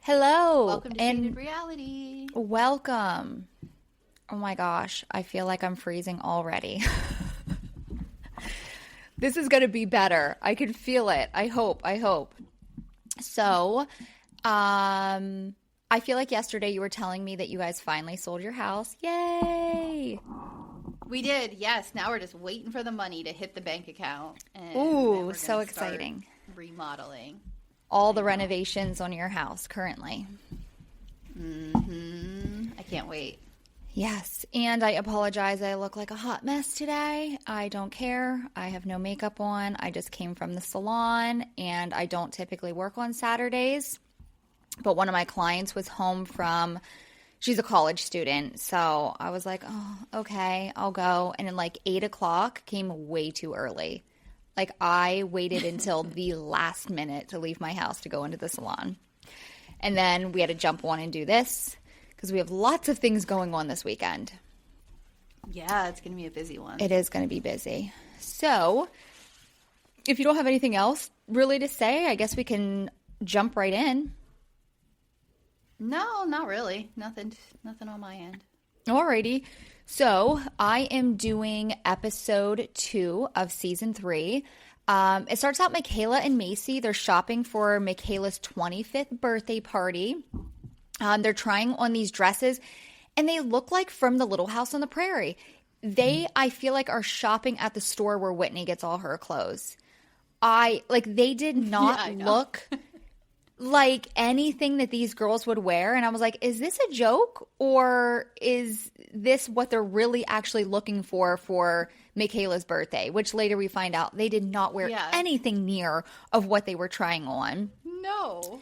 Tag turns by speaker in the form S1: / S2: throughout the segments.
S1: Hello.
S2: Welcome to Shaded Reality.
S1: Welcome. Oh my gosh, I feel like I'm freezing already. This is going to be better. I can feel it. I hope. So, I feel like yesterday you were telling me that you guys finally sold your house. Yay!
S2: We did, yes. Now we're just waiting for the money to hit the bank account. And then
S1: Ooh,
S2: we're
S1: so
S2: gonna
S1: exciting.
S2: start remodeling.
S1: All the renovations on your house currently.
S2: I can't wait.
S1: Yes, and I apologize. I look like a hot mess today. I don't care. I have no makeup on. I just came from the salon, and I don't typically work on Saturdays. But one of my clients was home from, she's a college student, so I was like, oh, okay, I'll go. And then like 8 o'clock came way too early. Like I waited until the last minute to leave my house to go into the salon. And then we had to jump on and do this because we have lots of things going on this weekend.
S2: Yeah, it's going to be a busy one.
S1: It is going to be busy. So if you don't have anything else really to say, I guess we can jump right in.
S2: No, not really. Nothing on my end.
S1: Alrighty. So I am doing episode 2 of season 3. It starts out Michaela and Macy. They're shopping for Michaela's 25th birthday party. They're trying on these dresses, and they look like from the Little House on the Prairie. They, I feel like, are shopping at the store where Whitney gets all her clothes. They did not look like anything that these girls would wear. And I was like, is this a joke, or is this what they're really actually looking for Michaela's birthday? Which later we find out they did not wear anything near of what they were trying on.
S2: No.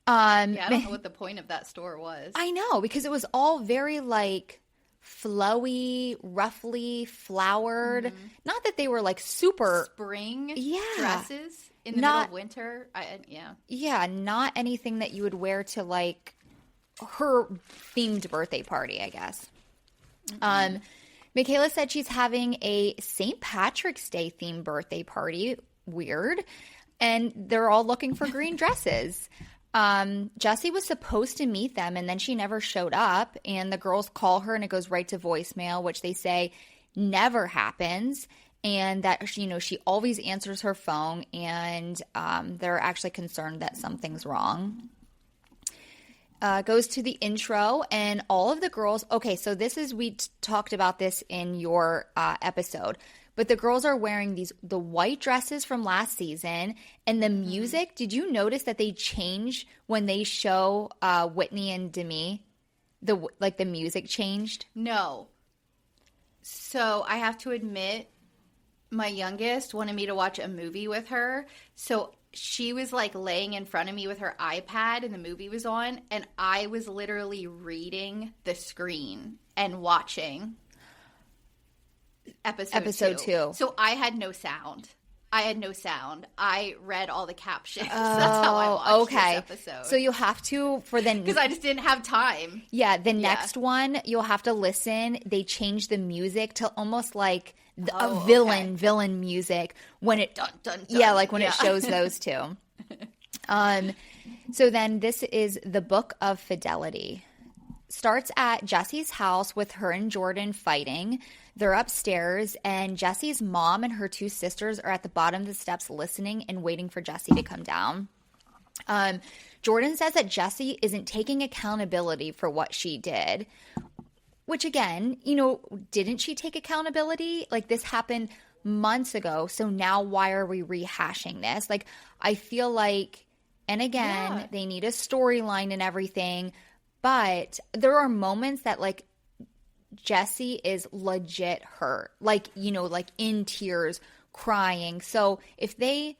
S2: I don't know what the point of that store was.
S1: I know, because it was all very like flowy, roughly flowered. Not that they were like super
S2: spring dresses in the middle of winter. Yeah,
S1: not anything that you would wear to like her themed birthday party, I guess. Michaela said she's having a St. Patrick's Day themed birthday party. Weird. And they're all looking for green dresses. Jessie was supposed to meet them, and then she never showed up, and the girls call her and it goes right to voicemail, which they say never happens, and that, she always answers her phone, and they're actually concerned that something's wrong. Goes to the intro, and all of the girls, okay, so we talked about this in your episode, but the girls are wearing the white dresses from last season, and the music, did you notice that they change when they show Whitney and Demi? The music changed?
S2: No. So I have to admit, my youngest wanted me to watch a movie with her, so she was like laying in front of me with her iPad and the movie was on, and I was literally reading the screen and watching episode 2. So I had no sound. I read all the captions. That's how I watched this episode.
S1: So you'll have to,
S2: because I just didn't have time.
S1: Yeah, the next one, you'll have to listen. They changed the music to almost like a villain music when it
S2: dun, dun, dun.
S1: Yeah, like when it shows those two. So then this is the Book of Fidelity. Starts at Jessie's house with her and Jordan fighting. They're upstairs, and Jessie's mom and her 2 sisters are at the bottom of the steps listening and waiting for Jessie to come down. Jordan says that Jessie isn't taking accountability for what she did, which again, didn't she take accountability? Like, this happened months ago, so now why are we rehashing this? Like, I feel like, and again, they need a storyline and everything, but there are moments that, like, Jessie is legit hurt, like in tears, crying. So if they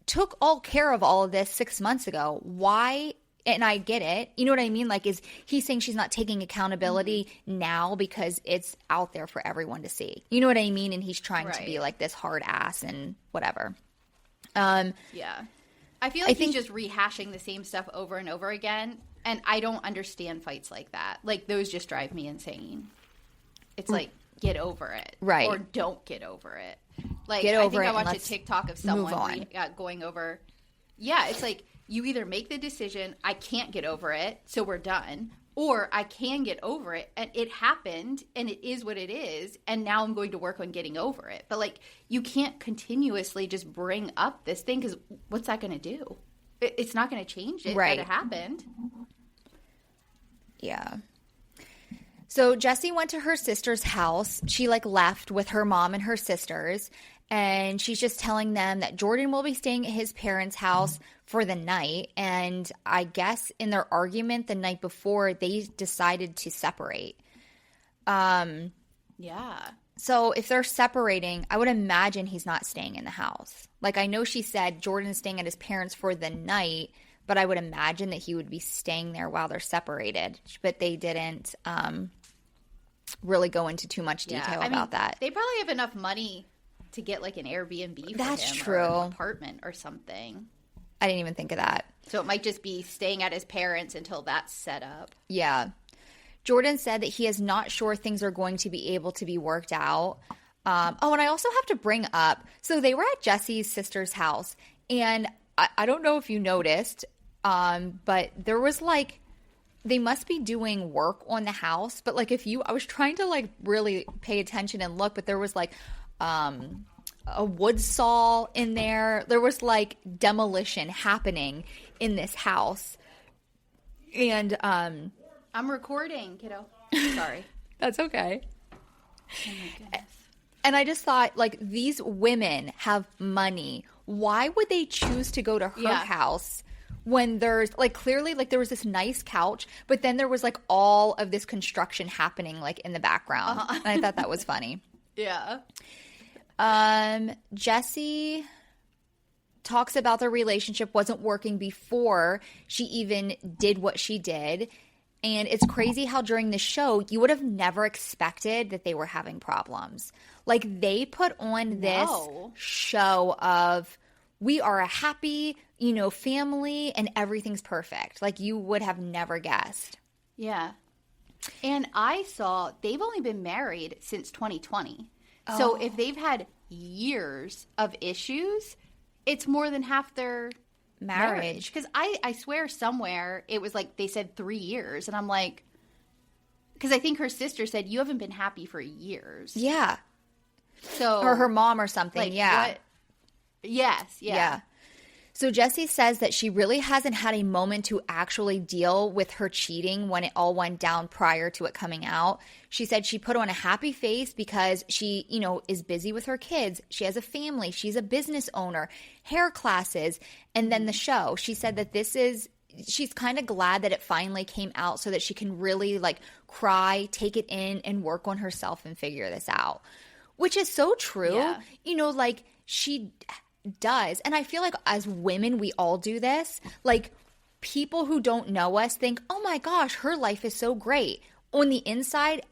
S1: took all care of all of this 6 months ago, why? And I get it. You know what I mean? Like, is he saying she's not taking accountability now because it's out there for everyone to see? You know what I mean? And he's trying to be like this hard ass and whatever.
S2: Yeah. I feel like he's just rehashing the same stuff over and over again. And I don't understand fights like that. Like, those just drive me insane. It's like, get over it.
S1: Right.
S2: Or don't get over it. Like,
S1: get over
S2: I
S1: it
S2: watched a TikTok of someone going over. Yeah, it's like, you either make the decision, I can't get over it, so we're done, or I can get over it, and it happened, and it is what it is, and now I'm going to work on getting over it. But, like, you can't continuously just bring up this thing, because what's that going to do? It's not going to change it that it happened.
S1: Yeah. So Jessie went to her sister's house. She, like, left with her mom and her sisters, and she's just telling them that Jordan will be staying at his parents' house for the night. And I guess in their argument the night before, they decided to separate.
S2: Yeah.
S1: So if they're separating, I would imagine he's not staying in the house. Like, I know she said Jordan's staying at his parents for the night, but I would imagine that he would be staying there while they're separated. But they didn't really go into too much detail about that.
S2: They probably have enough money to get, like, an Airbnb for
S1: That's
S2: him,
S1: true.
S2: or an apartment or something.
S1: I didn't even think of that.
S2: So it might just be staying at his parents until that's set up.
S1: Yeah. Jordan said that he is not sure things are going to be able to be worked out. And I also have to bring up, so they were at Jessie's sister's house, and I don't know if you noticed, but there was, like, they must be doing work on the house, but, like, I was trying to, like, really pay attention and look, but there was, like, a wood saw in there. There was, like, demolition happening in this house. And
S2: I'm recording, kiddo. Sorry.
S1: That's okay.
S2: Oh my goodness.
S1: And I just thought, like, these women have money. Why would they choose to go to her house when there's, like, clearly, like, there was this nice couch, but then there was, like, all of this construction happening, like, in the background. And I thought that was funny.
S2: Yeah.
S1: Jessie talks about their relationship wasn't working before she even did what she did. And it's crazy how during the show, you would have never expected that they were having problems. Like, they put on this show of, we are a happy, family, and everything's perfect. Like, you would have never guessed.
S2: Yeah. And I saw they've only been married since 2020. So if they've had years of issues, it's more than half their marriage. Because I swear somewhere it was like they said 3 years. And I'm like, because I think her sister said, you haven't been happy for years.
S1: Yeah.
S2: So,
S1: or her mom or something.
S2: Like,
S1: yeah.
S2: What? Yes. Yeah.
S1: So Jessie says that she really hasn't had a moment to actually deal with her cheating when it all went down prior to it coming out. She said she put on a happy face because she, is busy with her kids. She has a family. She's a business owner, hair classes, and then the show. She said that she's kind of glad that it finally came out so that she can really, like, cry, take it in, and work on herself and figure this out. Which is so true.
S2: Yeah.
S1: Like, she does. And I feel like as women, we all do this. Like, people who don't know us think, oh my gosh, her life is so great. On the inside,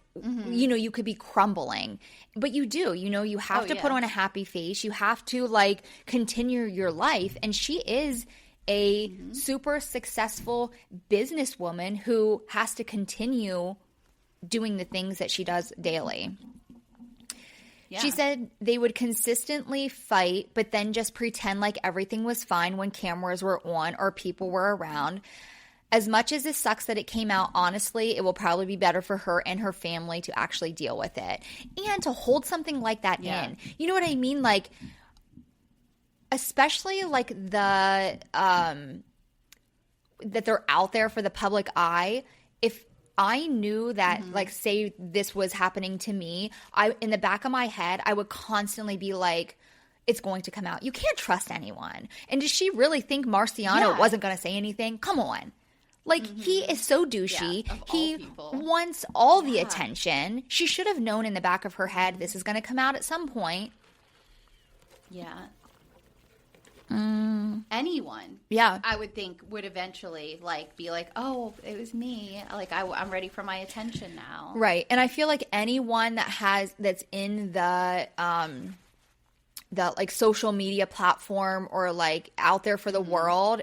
S1: you could be crumbling. But you do, you have to put on a happy face. You have to, like, continue your life. And she is a super successful businesswoman who has to continue doing the things that she does daily. Yeah. She said they would consistently fight, but then just pretend like everything was fine when cameras were on or people were around. As much as it sucks that it came out, honestly, it will probably be better for her and her family to actually deal with it. And to hold something like that in. You know what I mean? Like, especially, like, the that they're out there for the public eye. If I knew that, like, say this was happening to me, in the back of my head, I would constantly be like, it's going to come out. You can't trust anyone. And did she really think Marciano wasn't going to say anything? Come on. Like, he is so douchey. He wants all the attention. She should have known in the back of her head this is going to come out at some point.
S2: Yeah. Anyone, I would think would eventually, like, be like, oh, it was me. Like, I'm ready for my attention now.
S1: Right. And I feel like anyone that's in the like social media platform or, like, out there for the world,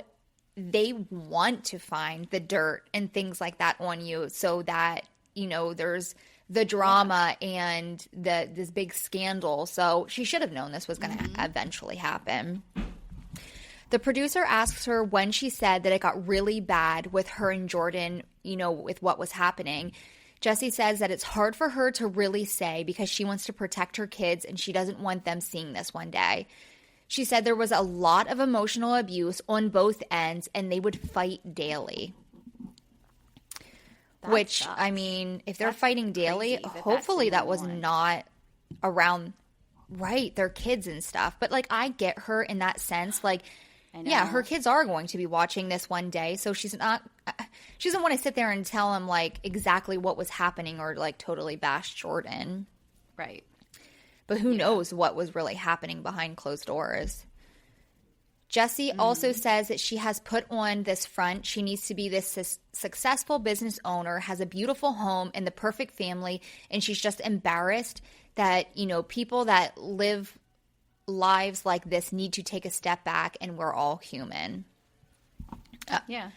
S1: they want to find the dirt and things like that on you so that, there's the drama and this big scandal. So she should have known this was going to eventually happen. The producer asks her when she said that it got really bad with her and Jordan, with what was happening. Jessie says that it's hard for her to really say because she wants to protect her kids and she doesn't want them seeing this one day. She said there was a lot of emotional abuse on both ends and they would fight daily. Which, sucks. I mean, if they're fighting daily, hopefully that was not around, right, their kids and stuff. But, like, I get her in that sense. Like, yeah, her kids are going to be watching this one day. So she doesn't want to sit there and tell them, like, exactly what was happening or, like, totally bash Jordan.
S2: Right.
S1: But who knows what was really happening behind closed doors. Jessie also says that she has put on this front. She needs to be this successful business owner, has a beautiful home and the perfect family, and she's just embarrassed that, people that live lives like this need to take a step back and we're all human.
S2: Yeah.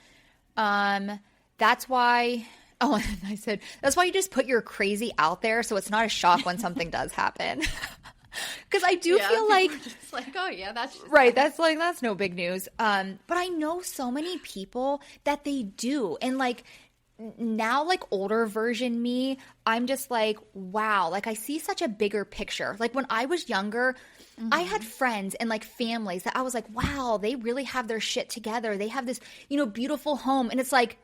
S1: That's why... Oh, and I said, that's why you just put your crazy out there so it's not a shock when something does happen. Because I do feel like...
S2: just like, oh, yeah, that's...
S1: Right, that's no big news. But I know so many people that they do. And, like, now, like, older version me, I'm just like, wow. Like, I see such a bigger picture. Like, when I was younger... I had friends and like families that I was like, wow, they really have their shit together. They have this, beautiful home. And it's like,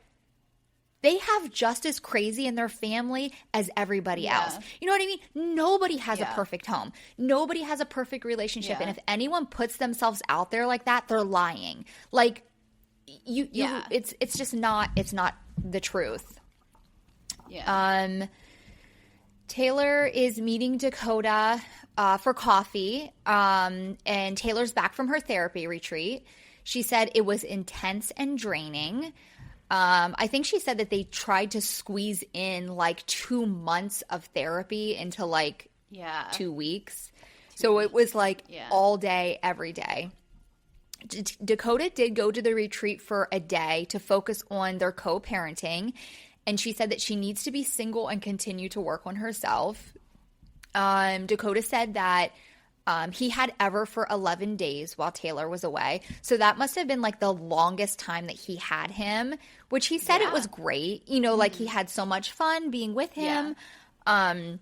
S1: they have just as crazy in their family as everybody else. You know what I mean? Nobody has a perfect home. Nobody has a perfect relationship. And if anyone puts themselves out there like that, they're lying. Like it's just not, it's not the truth.
S2: Yeah.
S1: Taylor is meeting Dakota for coffee, and Taylor's back from her therapy retreat. She said it was intense and draining. I think she said that they tried to squeeze in like 2 months of therapy into like 2 weeks. So it was like all day, every day. Dakota did go to the retreat for a day to focus on their co-parenting. And she said that she needs to be single and continue to work on herself. Dakota said that he had Ever for 11 days while Taylor was away. So that must have been like the longest time that he had him, which he said it was great. Like he had so much fun being with him. And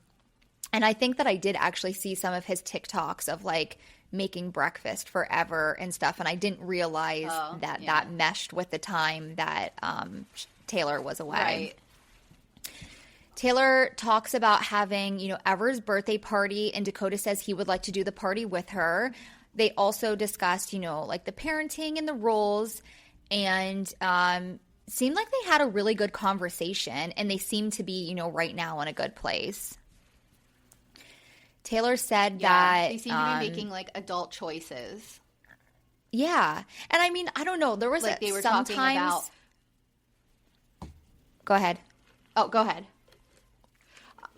S1: I think that I did actually see some of his TikToks of like making breakfast for Ever and stuff. And I didn't realize that meshed with the time that Taylor was away.
S2: Right.
S1: Taylor talks about having, Ever's birthday party, and Dakota says he would like to do the party with her. They also discussed, like the parenting and the roles, and seemed like they had a really good conversation, and they seem to be, right now in a good place. Taylor said that
S2: they seem to be making like adult choices.
S1: Yeah, and I mean, I don't know. There was
S2: like they were
S1: sometimes...
S2: talking about.
S1: Go ahead.
S2: Oh, go ahead.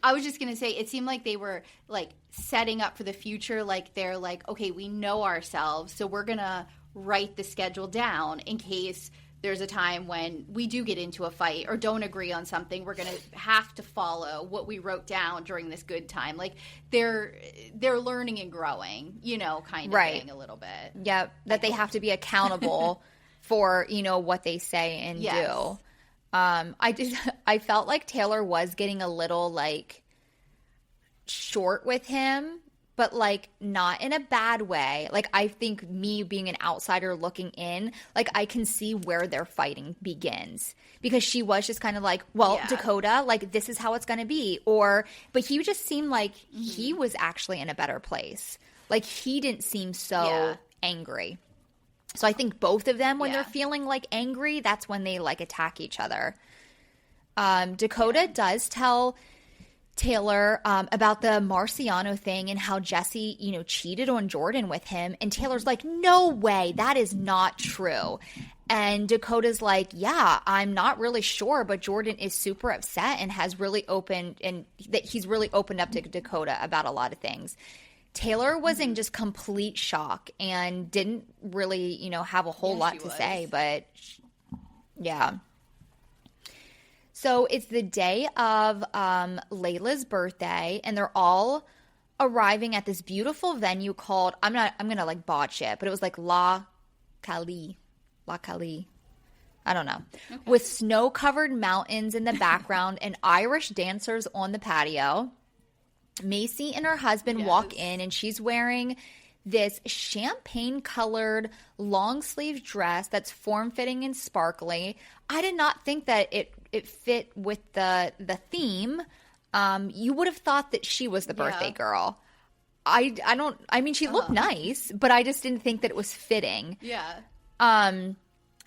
S2: I was just going to say, it seemed like they were, like, setting up for the future. Like, they're like, okay, we know ourselves, so we're going to write the schedule down in case there's a time when we do get into a fight or don't agree on something. We're going to have to follow what we wrote down during this good time. Like, they're learning and growing, kind of thing a little bit.
S1: Yep, that they have to be accountable for, what they say and do. I felt like Taylor was getting a little like short with him, but like not in a bad way. Like I think me being an outsider looking in, like I can see where their fighting begins, because she was just kind of like, well, Dakota, like this is how it's going to be. But he just seemed like he was actually in a better place. Like he didn't seem so angry. So I think both of them, when they're feeling like angry, that's when they like attack each other. Dakota does tell Taylor about the Marciano thing and how Jessie, cheated on Jordan with him. And Taylor's like, no way, that is not true. And Dakota's like, yeah, I'm not really sure, but Jordan is super upset and has really opened, and that he's really opened up to Dakota about a lot of things. Taylor was in just complete shock and didn't really, have a whole lot to say, but yeah. So it's the day of Layla's birthday, and they're all arriving at this beautiful venue called, I'm going to like botch it, but it was like La Cali. La Cali. I don't know. Okay. With snow-covered mountains in the background and Irish dancers on the patio. Macy and her husband walk in, and she's wearing this champagne-colored long-sleeve dress that's form-fitting and sparkly. I did not think that it fit with the theme. You would have thought that she was the birthday girl. I mean, she looked nice, but I just didn't think that it was fitting.
S2: Yeah.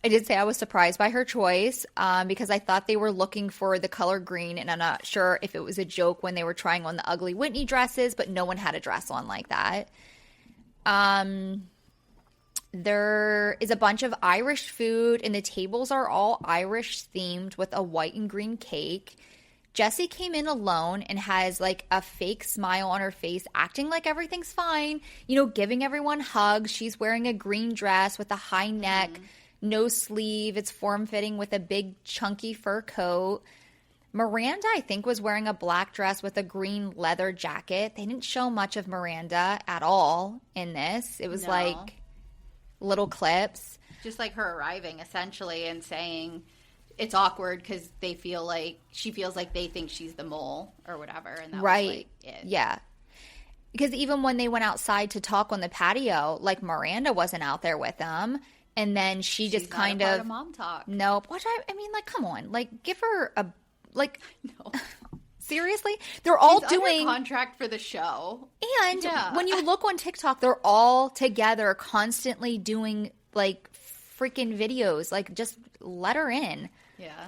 S1: I did say I was surprised by her choice because I thought they were looking for the color green, and I'm not sure if it was a joke when they were trying on the ugly Whitney dresses, but no one had a dress on like that. There is a bunch of Irish food, and the tables are all Irish themed with a white and green cake. Jessie came in alone and has like a fake smile on her face, acting like everything's fine, giving everyone hugs. She's wearing a green dress with a high neck. No sleeve. It's form-fitting with a big chunky fur coat. Miranda, I think, was wearing a black dress with a green leather jacket. They didn't show much of Miranda at all in this. It was like little clips.
S2: Just like her arriving, essentially, and saying it's awkward because she feels like they think she's the mole or whatever. And that was like it.
S1: Yeah. Because even when they went outside to talk on the patio, like Miranda wasn't out there with them. And then she's just kind
S2: not a part of mom talk.
S1: Nope. Which I mean, like, come on. Like, give her a, like, no. Seriously? They're all doing
S2: under contract for the show.
S1: And when you look on TikTok, they're all together constantly doing, like, freaking videos. Like, just let her in.
S2: Yeah.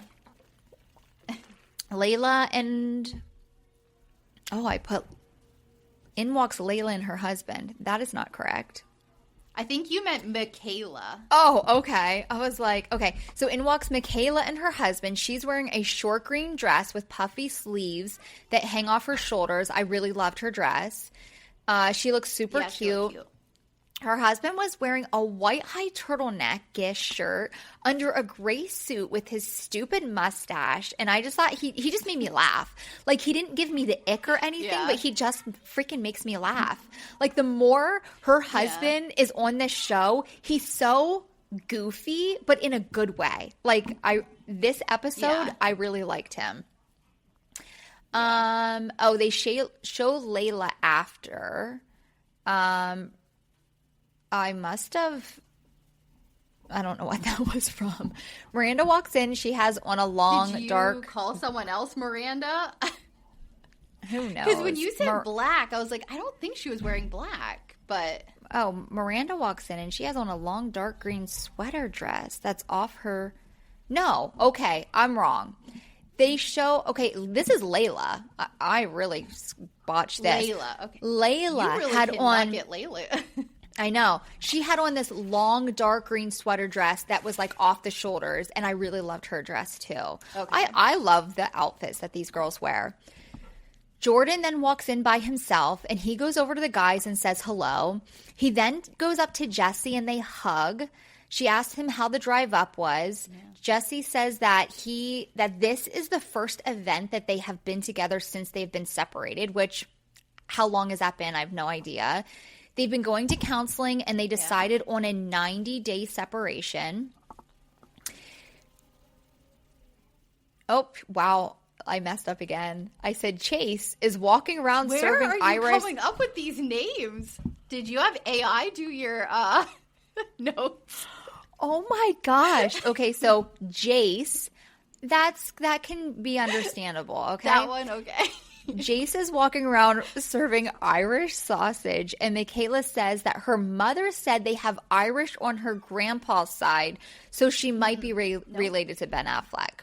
S1: Layla and, in walks Layla and her husband. That is not correct.
S2: I think you meant Michaela.
S1: Oh, okay. I was like, okay. So in walks Michaela and her husband. She's wearing a short green dress with puffy sleeves that hang off her shoulders. I really loved her dress. She looks super cute.
S2: She looked cute.
S1: Her husband was wearing a white high turtleneck-ish shirt under a gray suit with his stupid mustache. And I just thought he just made me laugh. Like, he didn't give me the ick or anything, but he just freaking makes me laugh. Like, the more her husband is on this show, he's so goofy, but in a good way. Like, this episode, I really liked him. They show Layla after. I don't know what that was from. Miranda walks in. She has on a long,
S2: Did you
S1: dark.
S2: Call someone else Miranda?
S1: Who knows?
S2: Because when you said black, I was like, I don't think she was wearing black. But
S1: Miranda walks in and she has on a long, dark green sweater dress that's off her. No, okay, I'm wrong. They show. Okay, this is Layla. I really botched this.
S2: Layla. Okay.
S1: Layla
S2: you really
S1: had on.
S2: Get Layla.
S1: I know. She had on this long, dark green sweater dress that was like off the shoulders, and I really loved her dress too. Okay. I love the outfits that these girls wear. Jordan then walks in by himself, and he goes over to the guys and says hello. He then goes up to Jessie, and they hug. She asks him how the drive up was. Yeah. Jessie says that this is the first event that they have been together since they've been separated, which, how long has that been? I have no idea. They've been going to counseling, and they decided on a 90-day separation. Oh, wow. I messed up again. I said Chase is walking around serving Irish.
S2: Where are you coming up with these names? Did you have AI do your notes?
S1: Oh, my gosh. Okay, so Jace, that can be understandable, okay?
S2: That one, okay.
S1: Jace is walking around serving Irish sausage, and Michaela says that her mother said they have Irish on her grandpa's side, so she might be related to Ben Affleck.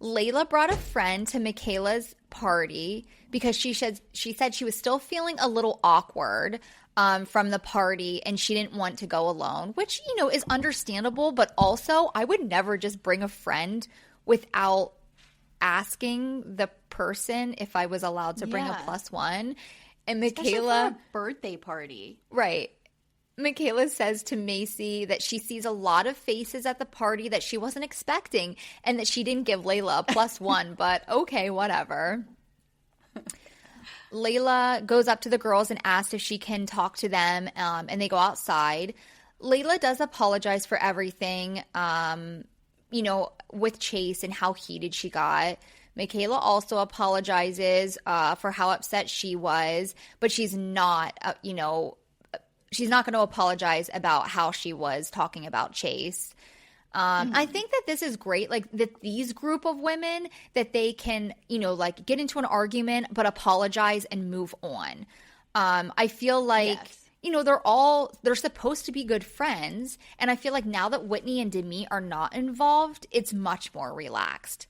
S1: Layla brought a friend to Michaela's party because she said she was still feeling a little awkward from the party, and she didn't want to go alone, which, is understandable, but also I would never just bring a friend without asking the person if I was allowed to bring a +1. And Michaela,
S2: especially for a birthday party.
S1: Right. Michaela says to Macy that she sees a lot of faces at the party that she wasn't expecting, and that she didn't give Layla a +1, but okay, whatever. Layla goes up to the girls and asks if she can talk to them, and they go outside. Layla does apologize for everything, with Chase and how heated she got. Michaela also apologizes for how upset she was, but she's not, she's not going to apologize about how she was talking about Chase. I think that this is great, like that these group of women, that they can, get into an argument but apologize and move on. I feel like, they're supposed to be good friends. And I feel like now that Whitney and Demi are not involved, it's much more relaxed.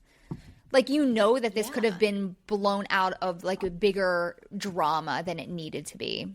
S1: Like, that this could have been blown out of like a bigger drama than it needed to be.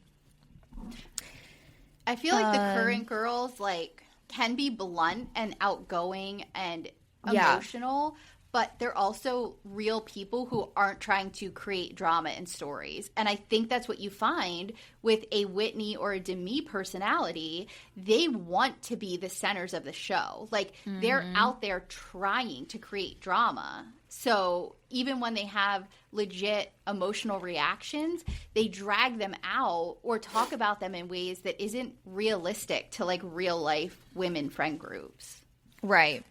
S2: I feel like the current girls, like, can be blunt and outgoing and emotional, but they're also real people who aren't trying to create drama in stories. And I think that's what you find with a Whitney or a Demi personality. They want to be the centers of the show. Like, they're out there trying to create drama. So even when they have legit emotional reactions, they drag them out or talk about them in ways that isn't realistic to like real life women friend groups.
S1: Right.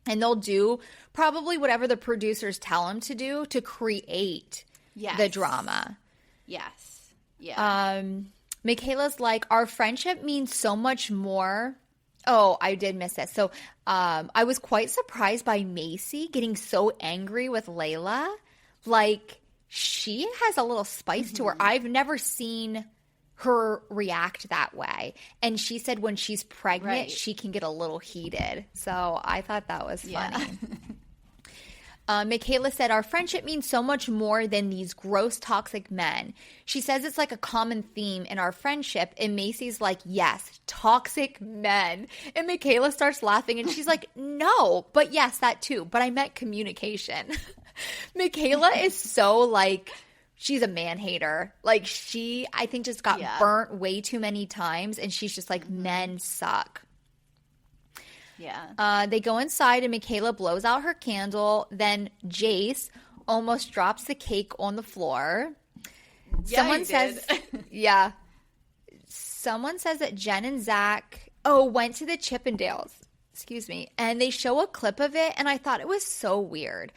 S1: And they'll do probably whatever the producers tell them to do to create the drama.
S2: Yes. Yeah.
S1: Michaela's like, our friendship means so much more. Oh, I did miss this. So I was quite surprised by Macy getting so angry with Layla. Like, she has a little spice to her. I've never seen her react that way. And she said when she's pregnant, she can get a little heated. So I thought that was funny. Michaela said, our friendship means so much more than these gross, toxic men. She says it's like a common theme in our friendship. And Macy's like, yes, toxic men. And Michaela starts laughing and she's like, no, but yes, that too. But I meant communication. Michaela is so like, she's a man hater. Like, she, I think, just got burnt way too many times. And she's just like, men suck.
S2: Yeah.
S1: They go inside and Michaela blows out her candle. Then Jace almost drops the cake on the floor.
S2: Yeah,
S1: Someone says, yeah. Someone says that Jen and Zach, went to the Chippendales. Excuse me. And they show a clip of it. And I thought it was so weird.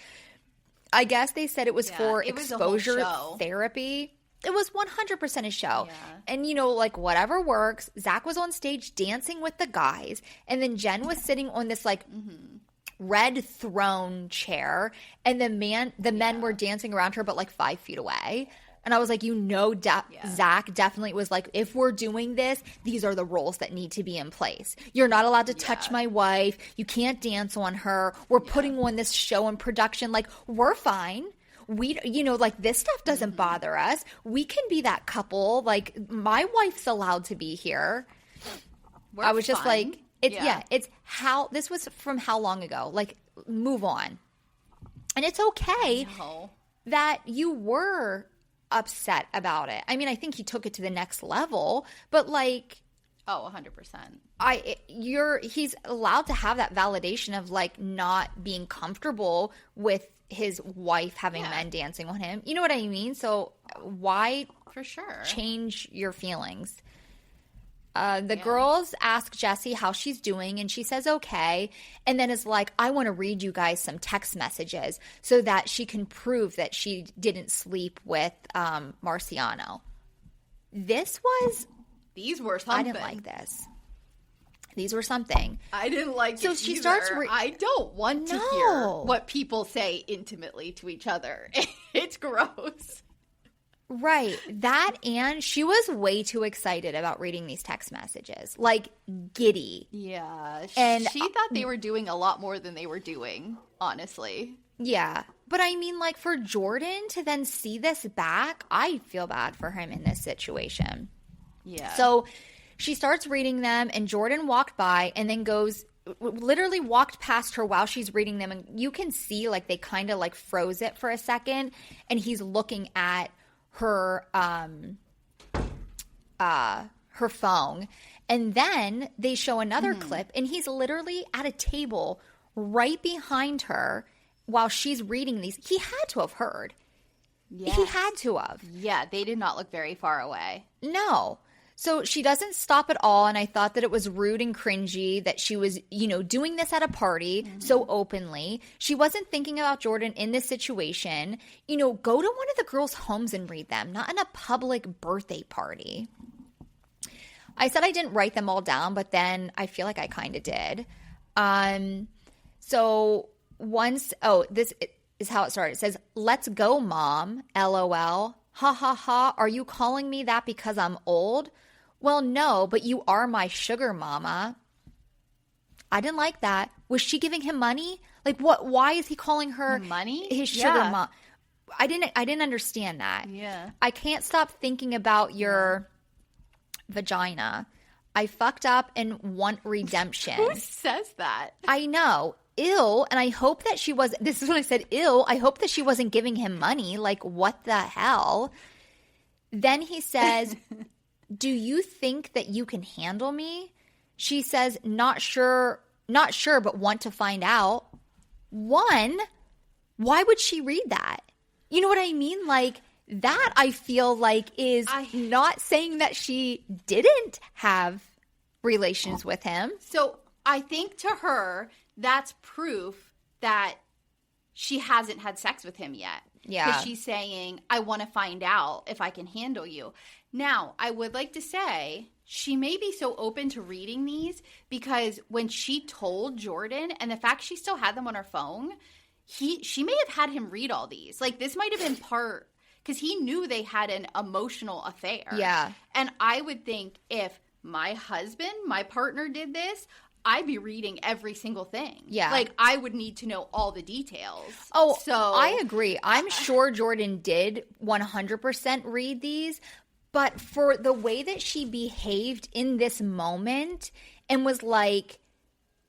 S1: I guess they said it was for exposure therapy. It was 100% a show. Yeah. And, like, whatever works. Zach was on stage dancing with the guys. And then Jen was sitting on this, like, red throne chair. And the men were dancing around her, but, like, 5 feet away. And I was like, Zach definitely was like, if we're doing this, these are the rules that need to be in place. You're not allowed to touch my wife. You can't dance on her. We're putting on this show and production. Like, we're fine. We, like, this stuff doesn't bother us. We can be that couple. Like, my wife's allowed to be here. I was just like, it's how, this was from how long ago? Like, move on. And it's okay that you were upset about it. I mean, I think he took it to the next level, but like,
S2: 100%.
S1: He's allowed to have that validation of like not being comfortable with his wife having men dancing on him. You know what I mean? So why change your feelings? The girls ask Jessie how she's doing, and she says okay, and then is like, I want to read you guys some text messages so that she can prove that she didn't sleep with Marciano. These were something. I didn't like this. These were something.
S2: I didn't like
S1: so
S2: it
S1: she
S2: either.
S1: starts
S2: I don't want to hear what people say intimately to each other. It's gross.
S1: Right. That, and she was way too excited about reading these text messages. Like, giddy.
S2: Yeah.
S1: And
S2: she thought they were doing a lot more than they were doing, honestly.
S1: Yeah. But I mean, like, for Jordan to then see this back, I feel bad for him in this situation.
S2: Yeah.
S1: So she starts reading them, and Jordan walked by and then literally walked past her while she's reading them. And you can see, like, they kind of, like, froze it for a second. And he's looking at her phone, and then they show another clip, and he's literally at a table right behind her while she's reading these. He had to have heard.
S2: Yes.
S1: He had to have.
S2: Yeah, they did not look very far away.
S1: No. So she doesn't stop at all, and I thought that it was rude and cringy that she was, doing this at a party so openly. She wasn't thinking about Jordan in this situation. Go to one of the girls' homes and read them, not in a public birthday party. I said I didn't write them all down, but then I feel like I kind of did. This is how it started. It says, "Let's go, Mom, LOL. Ha ha ha. Are you calling me that because I'm old? Well, no, but you are my sugar mama." I didn't like that. Was she giving him money? Like, what? Why is he calling her
S2: money?
S1: his sugar mama? I didn't understand that.
S2: Yeah.
S1: I can't stop thinking about your vagina. I fucked up and want redemption.
S2: Who says that?
S1: I know. Ill, and I hope that she was, this is when I said ill, I hope that she wasn't giving him money. Like, what the hell? Then he says, "Do you think that you can handle me?" She says, not sure, but want to find out. One, why would she read that? You know what I mean? Like, that I feel like is not saying that she didn't have relations with him.
S2: So I think to her, that's proof that she hasn't had sex with him yet.
S1: Yeah.
S2: Because she's saying, I want to find out if I can handle you. Now, I would like to say she may be so open to reading these because when she told Jordan, and the fact she still had them on her phone, she may have had him read all these. Like, this might have been part, because he knew they had an emotional affair.
S1: Yeah.
S2: And I would think if my husband, my partner did this, I'd be reading every single thing.
S1: Yeah.
S2: Like, I would need to know all the details.
S1: Oh,
S2: so
S1: I agree. I'm sure Jordan did 100% read these, but for the way that she behaved in this moment and was like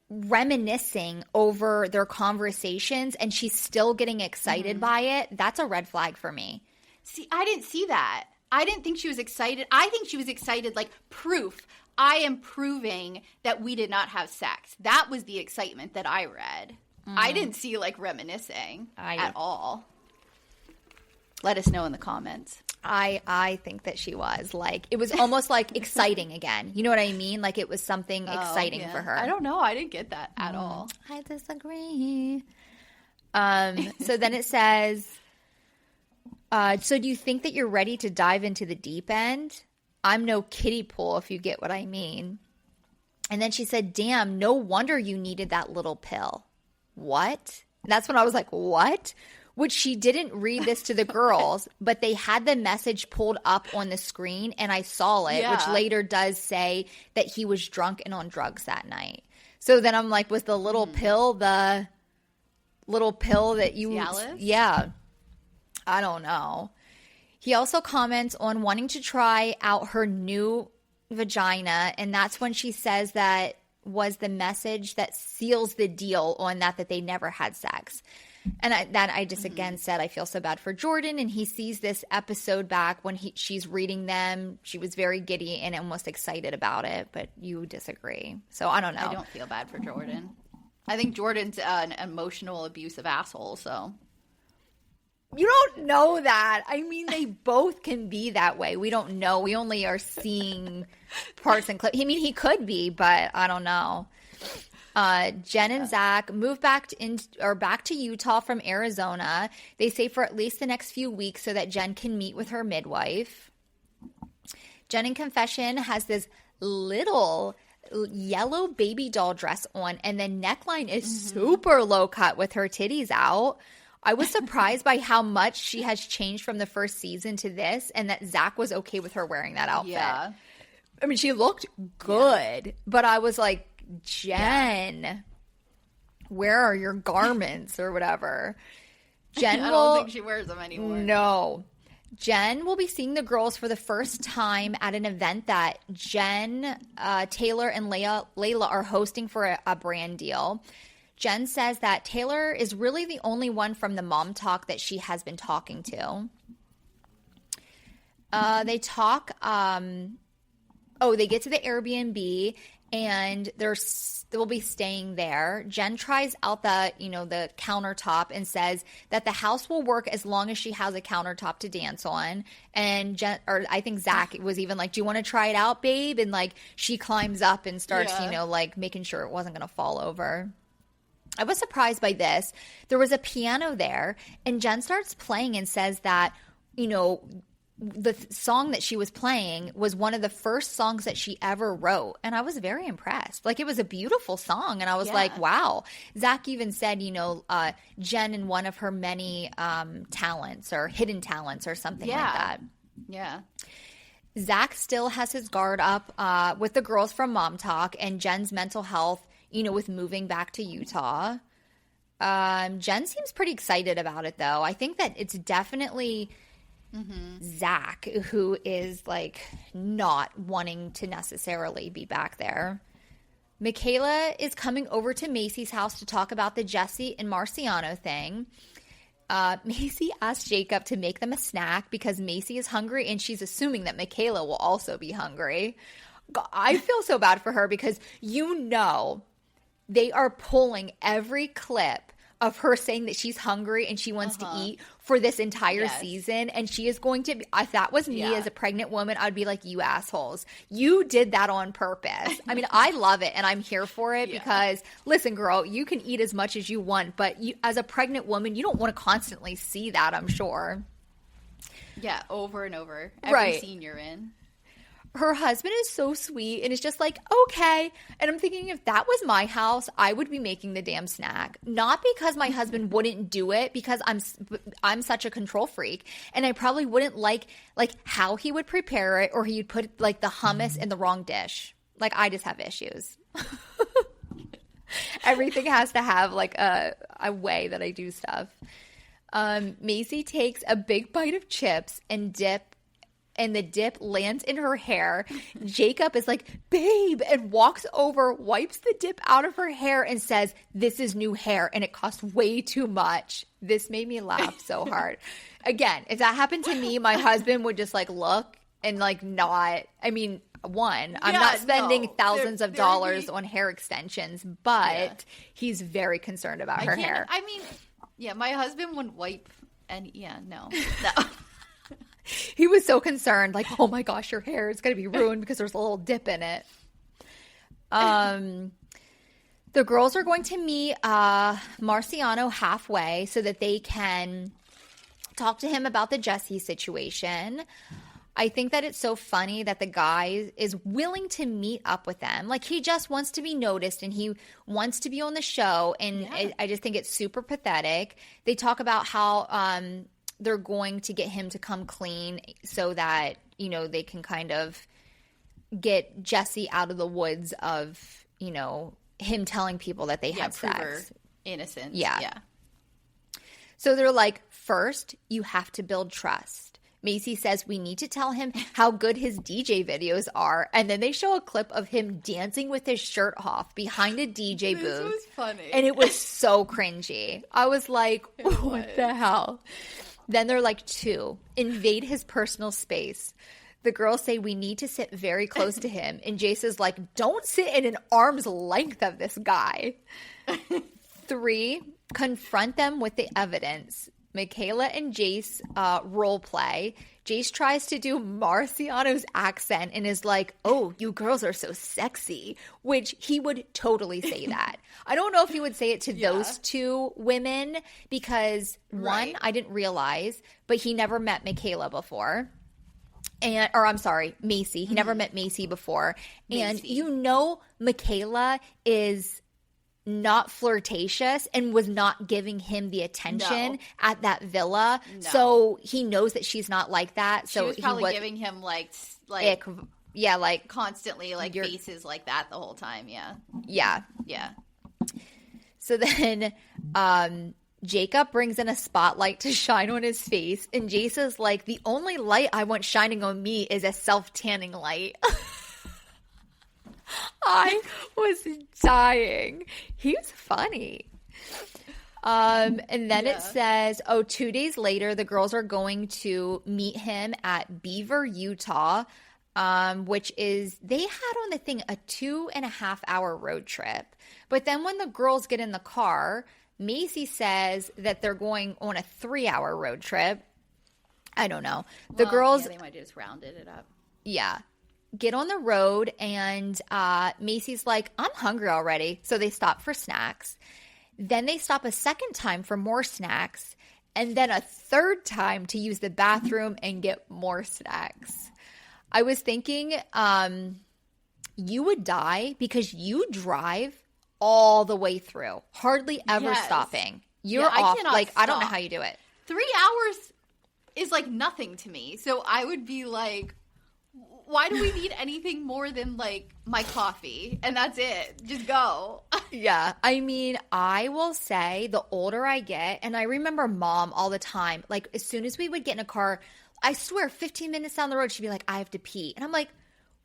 S1: reminiscing over their conversations and she's still getting excited by it, that's a red flag for me.
S2: See, I didn't see that. I didn't think she was excited. I think she was excited, like, proof. I am proving that we did not have sex. That was the excitement that I read. I didn't see, like, reminiscing at all. Let us know in the comments.
S1: I think that she was. Like, it was almost like exciting again. You know what I mean? Like, it was something exciting for her.
S2: I don't know. I didn't get that at all.
S1: I disagree. So then it says, so do you think that you're ready to dive into the deep end? I'm no kiddie pool, if you get what I mean. And then she said, damn, no wonder you needed that little pill. What? That's when I was like, what? Which she didn't read this to the girls, but they had the message pulled up on the screen and I saw it, which later does say that he was drunk and on drugs that night. So then I'm like, was the little pill that you...
S2: Cialis?
S1: Yeah. I don't know. He also comments on wanting to try out her new vagina, and that's when she says that was the message that seals the deal on that they never had sex. And I just again said I feel so bad for Jordan, and he sees this episode back when she's reading them. She was very giddy and almost excited about it, but you disagree. So I don't know.
S2: I don't feel bad for Jordan. I think Jordan's an emotional abusive asshole, so...
S1: You don't know that. I mean, they both can be that way. We don't know. We only are seeing parts and clips. I mean, he could be, but I don't know. Jen and Zach moved back to Utah from Arizona. They say for at least the next few weeks so that Jen can meet with her midwife. Jen in confession has this little yellow baby doll dress on, and the neckline is super low cut with her titties out. I was surprised by how much she has changed from the first season to this, and that Zach was okay with her wearing that outfit. Yeah. I mean, she looked good, but I was like, Jen, where are your garments or whatever? Jen
S2: I don't think she wears them anymore.
S1: No. Jen will be seeing the girls for the first time at an event that Jen, Taylor, and Layla are hosting for a brand deal. Jen says that Taylor is really the only one from the mom talk that she has been talking to. They talk Oh, they get to the Airbnb and they'll be staying there. Jen tries out the countertop and says that the house will work as long as she has a countertop to dance on. And I think Zach was even like, "Do you want to try it out, babe?" And like she climbs up and starts, like making sure it wasn't going to fall over. I was surprised by this. There was a piano there, and Jen starts playing and says that, the song that she was playing was one of the first songs that she ever wrote. And I was very impressed. Like, it was a beautiful song. And I was like, wow. Zach even said, Jen in one of her many talents or hidden talents or something like that.
S2: Yeah.
S1: Zach still has his guard up with the girls from Mom Talk and Jen's mental health, with moving back to Utah. Jen seems pretty excited about it, though. I think that it's definitely Zach who is like not wanting to necessarily be back there. Michaela is coming over to Macy's house to talk about the Jesse and Marciano thing. Macy asked Jacob to make them a snack because Macy is hungry and she's assuming that Michaela will also be hungry. I feel so bad for her because they are pulling every clip of her saying that she's hungry and she wants to eat for this entire season. And she is going to be, if that was me as a pregnant woman, I'd be like, you assholes. You did that on purpose. I mean, I love it and I'm here for it because, listen, girl, you can eat as much as you want. But as a pregnant woman, you don't want to constantly see that, I'm sure.
S2: Yeah, over and over. Every scene you're in.
S1: Her husband is so sweet and it's just like, okay. And I'm thinking if that was my house, I would be making the damn snack. Not because my husband wouldn't do it, because I'm such a control freak. And I probably wouldn't like how he would prepare it, or he'd put like the hummus in the wrong dish. Like, I just have issues. Everything has to have like a way that I do stuff. Macy takes a big bite of chips and the dip lands in her hair. Jacob is like, babe, and walks over, wipes the dip out of her hair and says, this is new hair and it costs way too much. This made me laugh so hard. Again, if that happened to me, my husband would just like look and like not, I mean, I'm not spending thousands of dollars on hair extensions, but he's very concerned about her hair.
S2: I mean, my husband wouldn't wipe and no.
S1: He was so concerned, like, oh my gosh, your hair is going to be ruined because there's a little dip in it. The girls are going to meet Marciano halfway so that they can talk to him about the Jesse situation. I think that it's so funny that the guy is willing to meet up with them. Like, he just wants to be noticed and he wants to be on the show. And I just think it's super pathetic. They talk about how they're going to get him to come clean so that, they can kind of get Jesse out of the woods of, him telling people that they had sex.
S2: Innocence.
S1: Yeah. So they're like, first, you have to build trust. Macy says we need to tell him how good his DJ videos are. And then they show a clip of him dancing with his shirt off behind a DJ booth. This
S2: was funny.
S1: And it was so cringy. I was like, what the hell? Then they're like, 2, invade his personal space. The girls say we need to sit very close to him. And Jace is like, don't sit in an arm's length of this guy. 3, confront them with the evidence. Michaela and Jace role play. Jace tries to do Marciano's accent and is like, oh, you girls are so sexy, which he would totally say that. I don't know if he would say it to those 2 women because, one, I didn't realize, but he never met Michaela before. Macy. He never met Macy before. Macy. And Michaela is not flirtatious and was not giving him the attention at that villa. No. So he knows that she's not like that. So
S2: she was probably giving him like constantly like faces like that the whole time. Yeah. So then Jacob brings in a spotlight to shine on his face, and Jace is like, the only light I want shining on me is a self-tanning light. I was dying. He was funny. And then it says, 2 days later, the girls are going to meet him at Beaver, Utah.
S1: which is they had on the thing a 2.5 hour road trip. But then when the girls get in the car, Macy says that they're going on a 3-hour road trip. I don't know. The girls,
S2: yeah, they might have just rounded it up.
S1: yeah, get on the road, and Macy's like, I'm hungry already. So they stop for snacks. Then they stop a second time for more snacks, and then a third time to use the bathroom and get more snacks. I was thinking you would die because you drive all the way through, hardly ever stopping. You're off. Like, I don't know how you do it.
S2: 3 hours is like nothing to me. So I would be like, why do we need anything more than like my coffee? And that's it. Just go.
S1: Yeah. I mean, I will say the older I get, and I remember Mom all the time, like as soon as we would get in a car, I swear 15 minutes down the road, she'd be like, I have to pee. And I'm like,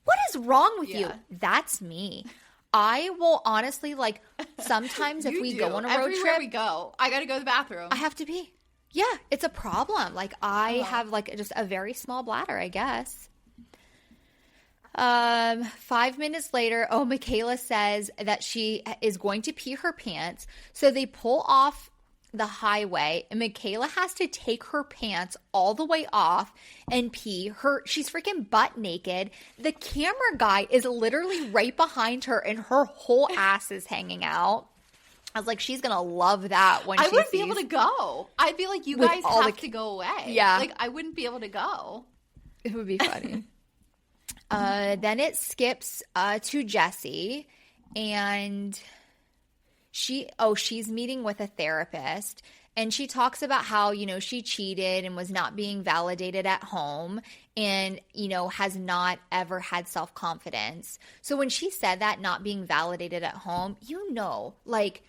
S1: what is wrong with you? That's me. I will honestly, like, sometimes if we go on a road
S2: Everywhere
S1: trip,
S2: we go, I gotta go to the bathroom.
S1: I have to pee. Yeah, it's a problem. Like, I have like just a very small bladder, I guess. 5 minutes later, Michaela says that she is going to pee her pants. So they pull off the highway, and Michaela has to take her pants all the way off and pee. She's freaking butt naked. The camera guy is literally right behind her, and her whole ass is hanging out. I was like, she's gonna love that when
S2: I
S1: she
S2: wouldn't
S1: sees
S2: be able to go. I'd be like, you guys have to go away.
S1: Yeah.
S2: Like, I wouldn't be able to go.
S1: It would be funny. Then it skips to Jessie, and she's meeting with a therapist, and she talks about how, she cheated and was not being validated at home, and, has not ever had self-confidence. So when she said that, not being validated at home, like,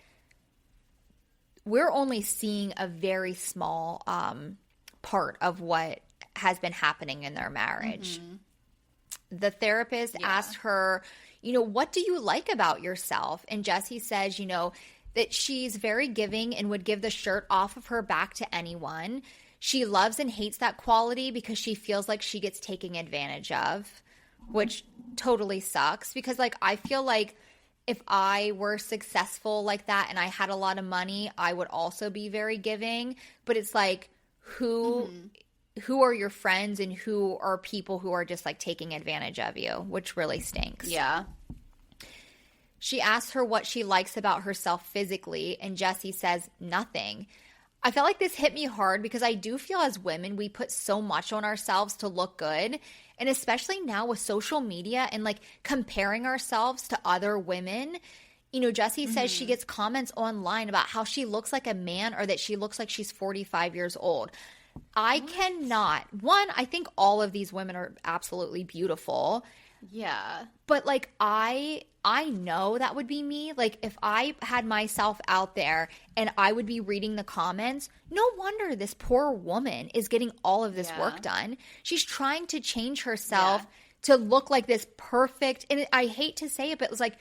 S1: we're only seeing a very small part of what has been happening in their marriage. Mm-hmm. The therapist asked her, what do you like about yourself? And Jessie says, that she's very giving and would give the shirt off of her back to anyone. She loves and hates that quality because she feels like she gets taken advantage of, which totally sucks, because like I feel like if I were successful like that and I had a lot of money, I would also be very giving. But it's like, who are your friends and who are people who are just like taking advantage of you, which really stinks.
S2: Yeah.
S1: She asks her what she likes about herself physically, and Jessie says nothing. I felt like this hit me hard because I do feel as women, we put so much on ourselves to look good. And especially now with social media and like comparing ourselves to other women, Jessie says she gets comments online about how she looks like a man or that she looks like she's 45 years old. I cannot. One, I think all of these women are absolutely beautiful.
S2: Yeah.
S1: But like I know that would be me. Like if I had myself out there and I would be reading the comments, no wonder this poor woman is getting all of this work done. She's trying to change herself to look like this perfect, and I hate to say it, but it was like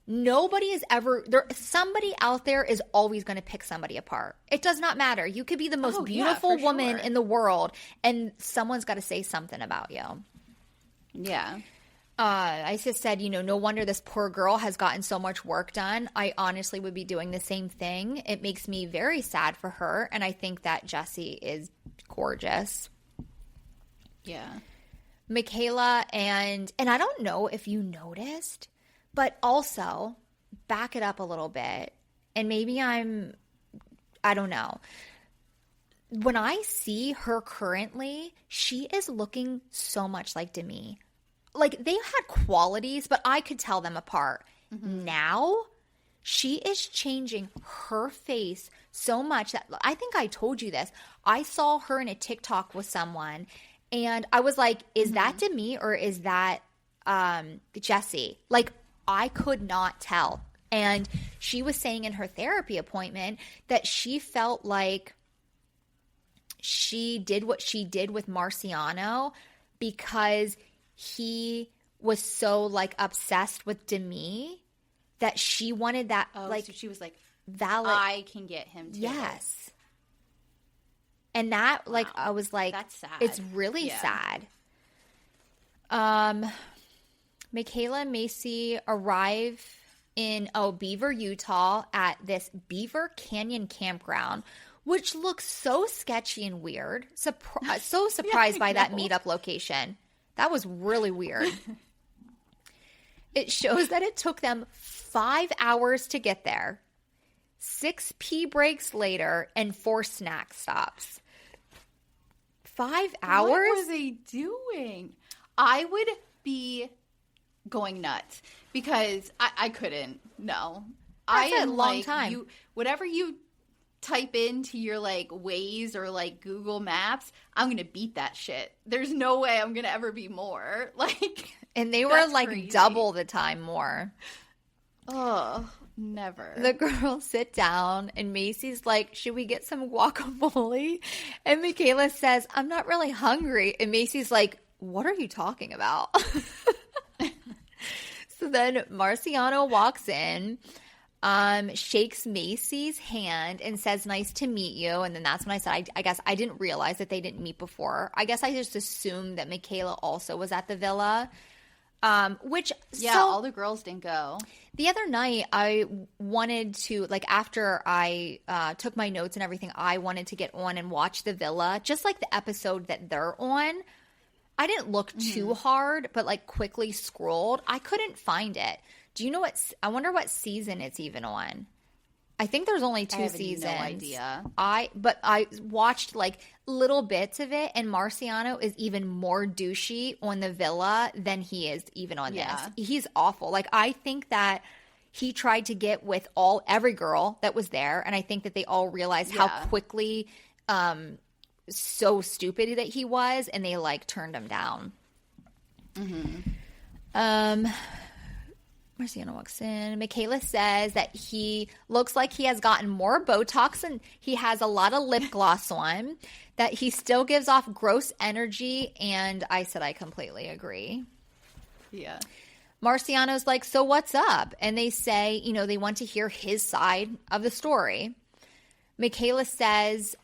S1: nobody is ever there. Somebody out there is always going to pick somebody apart. It does not matter. You could be the most beautiful woman in the world, and someone's got to say something about you.
S2: Yeah.
S1: I just said, no wonder this poor girl has gotten so much work done. I honestly would be doing the same thing. It makes me very sad for her, and I think that Jessie is gorgeous.
S2: Yeah.
S1: Michaela and I don't know if you noticed, but also back it up a little bit, and maybe I don't know. When I see her currently, she is looking so much like Demi. Like, they had qualities, but I could tell them apart. Mm-hmm. Now, she is changing her face so much that I think I told you this. I saw her in a TikTok with someone, and I was like, is that Demi or is that Jessie? Like, I could not tell. And she was saying in her therapy appointment that she felt like she did what she did with Marciano because he was so like obsessed with Demi that she wanted that
S2: so she was like,
S1: valid.
S2: I can get him too.
S1: Yes. And that, like, I was like,
S2: that's sad.
S1: It's really sad. Michaela and Macy arrive in Beaver, Utah at this Beaver Canyon campground, which looks so sketchy and weird. So surprised by that meetup location. That was really weird. It shows that it took them 5 hours to get there, 6 pee breaks later, and 4 snack stops. 5 hours?
S2: What were they doing? I would be going nuts because I couldn't. No.
S1: That's a long time.
S2: Whatever you type into your like Waze or like Google Maps, I'm going to beat that shit. There's no way I'm going to ever be more. Like,
S1: and they were like crazy. Double the time more.
S2: Oh, never.
S1: The girls sit down and Macy's like, should we get some guacamole? And Michaela says, I'm not really hungry. And Macy's like, what are you talking about? So then Marciano walks in, shakes Macy's hand and says, nice to meet you. And then that's when I said, I guess I didn't realize that they didn't meet before. I guess I just assumed that Michaela also was at the villa.
S2: All the girls didn't go.
S1: The other night, I wanted to, like, after I took my notes and everything, I wanted to get on and watch the villa, just like the episode that they're on. I didn't look too hard, but like quickly scrolled. I couldn't find it. Do you know I wonder what season it's even on. I think there's only 2 seasons.
S2: No idea.
S1: But I watched like little bits of it, and Marciano is even more douchey on the villa than he is even on this. He's awful. Like, I think that he tried to get with every girl that was there, and I think that they all realized how quickly so stupid that he was, and they like turned him down. Marciano walks in. Michaela says that he looks like he has gotten more Botox and he has a lot of lip gloss on, that he still gives off gross energy, and I said I completely agree.
S2: Yeah.
S1: Marciano's like, so what's up? And they say, they want to hear his side of the story. Michaela says,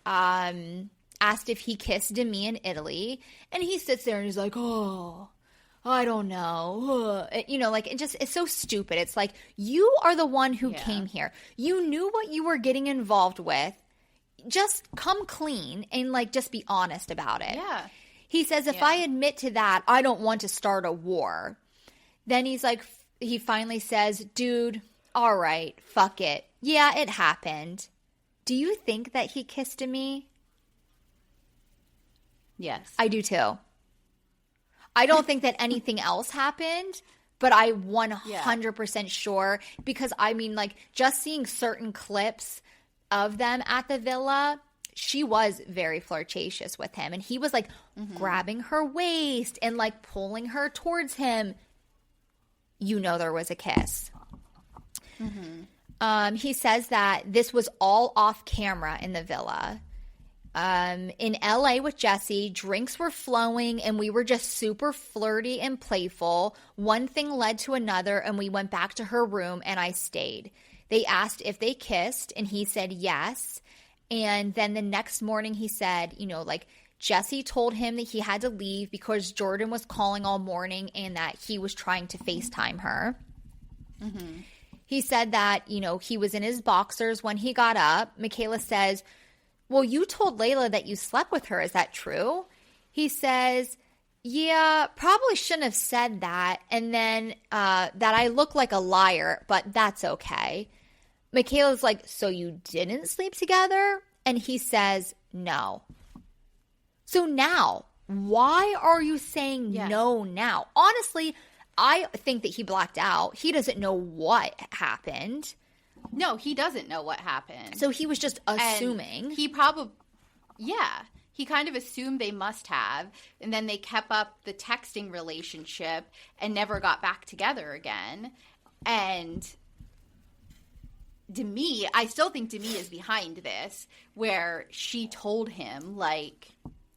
S1: asked if he kissed Demi in Italy, and he sits there and he's like, oh, I don't know. It's so stupid. It's like, you are the one who came here. You knew what you were getting involved with. Just come clean and like just be honest about it.
S2: Yeah.
S1: He says, if I admit to that, I don't want to start a war. Then he's like, he finally says, dude, all right, fuck it. Yeah, it happened. Do you think that he kissed me?
S2: Yes.
S1: I do too. I don't think that anything else happened, but I'm 100% sure, because I mean, like, just seeing certain clips of them at the villa, she was very flirtatious with him, and he was like grabbing her waist and like pulling her towards him. There was a kiss. He says that this was all off camera in the villa. In LA with Jesse, drinks were flowing and we were just super flirty and playful. One thing led to another and we went back to her room and I stayed. They asked if they kissed and he said yes. And then the next morning he said, Jesse told him that he had to leave because Jordan was calling all morning and that he was trying to FaceTime her. He said that, he was in his boxers when he got up. Michaela says, well, you told Layla that you slept with her. Is that true? He says, yeah, probably shouldn't have said that. And then that I look like a liar, but that's okay. Michaela's like, so you didn't sleep together? And he says, no. So now, why are you saying no now? Honestly, I think that he blacked out. He doesn't know what happened.
S2: No, he doesn't know what happened.
S1: So he was just assuming.
S2: And he he kind of assumed they must have, and then they kept up the texting relationship and never got back together again. And Demi, I still think Demi is behind this, where she told him, like,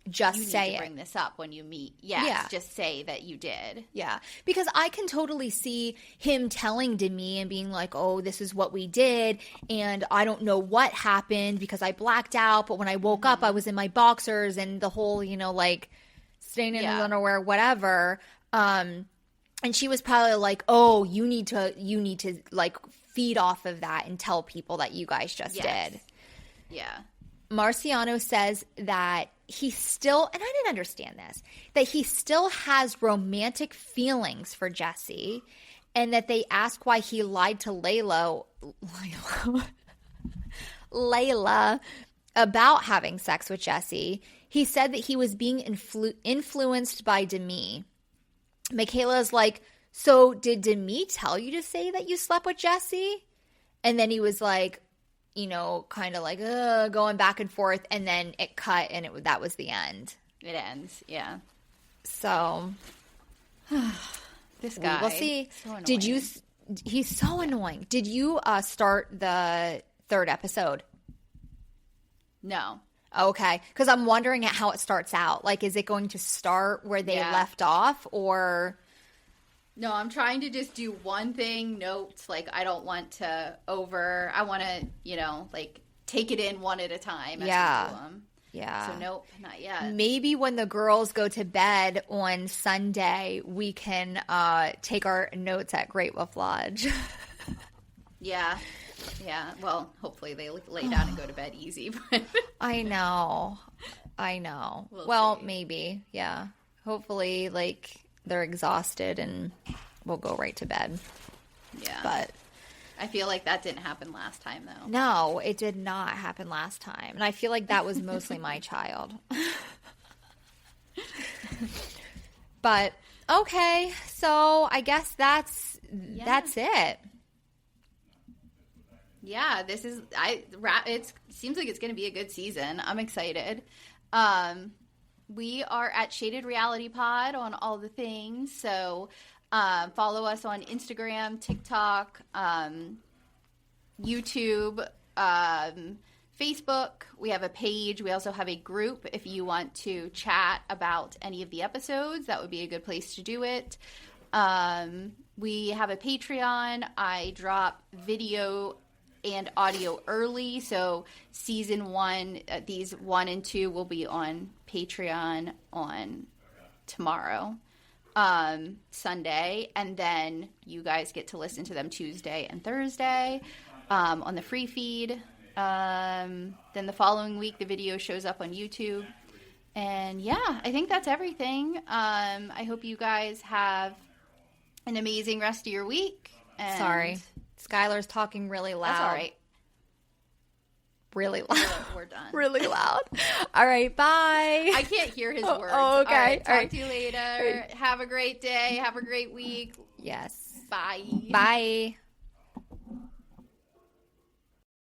S1: just say
S2: it. Bring this up when you meet. Yes, yeah. Just say that you did.
S1: Yeah, because I can totally see him telling Demi and being like, oh, this is what we did, and I don't know what happened because I blacked out, but when I woke up, I was in my boxers and the whole, like, staying in his underwear, whatever. And she was probably like, "Oh, you need to like feed off of that and tell people that you guys just did."
S2: Yeah.
S1: Marciano says that he still, and I didn't understand this, that he still has romantic feelings for Jesse, and that they ask why he lied to Layla about having sex with Jesse. He said that he was being influenced by Demi. Michaela's like, "So did Demi tell you to say that you slept with Jesse?" And then he was like, you know, kind of like going back and forth, and then it cut, and that was the end.
S2: It ends, yeah.
S1: So
S2: this guy,
S1: we'll see.
S2: So annoying.
S1: Did you? He's so annoying. Did you start the third episode?
S2: No.
S1: Okay, because I'm wondering at how it starts out. Like, is it going to start where they left off, or?
S2: No, I'm trying to just do one thing, notes. Like, I don't want to I want to, you know, like, take it in one at a time. As we do them.
S1: Yeah.
S2: So, nope, not yet.
S1: Maybe when the girls go to bed on Sunday, we can take our notes at Great Wolf Lodge.
S2: Yeah. Yeah. Well, hopefully they lay down and go to bed easy. But
S1: I know. We'll see. Maybe. Yeah. Hopefully, like, they're exhausted and we'll go right to bed.
S2: Yeah.
S1: But
S2: I feel like that didn't happen last time, though.
S1: No, it did not happen last time. And I feel like that was mostly my child. But, okay. So, I guess that's it.
S2: Yeah, it seems like it's going to be a good season. I'm excited. We are at Shaded Reality Pod on all the things. So follow us on Instagram, TikTok, YouTube, Facebook. We have a page. We also have a group. If you want to chat about any of the episodes, that would be a good place to do it. We have a Patreon. I drop video and audio early, so season 1, these 1 and 2 will be on Patreon on tomorrow, Sunday, and then you guys get to listen to them Tuesday and Thursday on the free feed. Then the following week the video shows up on YouTube, and yeah, I think that's everything. I hope you guys have an amazing rest of your week. And
S1: sorry, Skylar's talking really loud.
S2: That's all right.
S1: Really loud.
S2: We're done.
S1: Really loud. All right, bye.
S2: I can't hear his words.
S1: Oh, okay.
S2: All right, talk
S1: all right.
S2: to you later. Have a great day. Have a great week.
S1: Yes.
S2: Bye.
S1: Bye.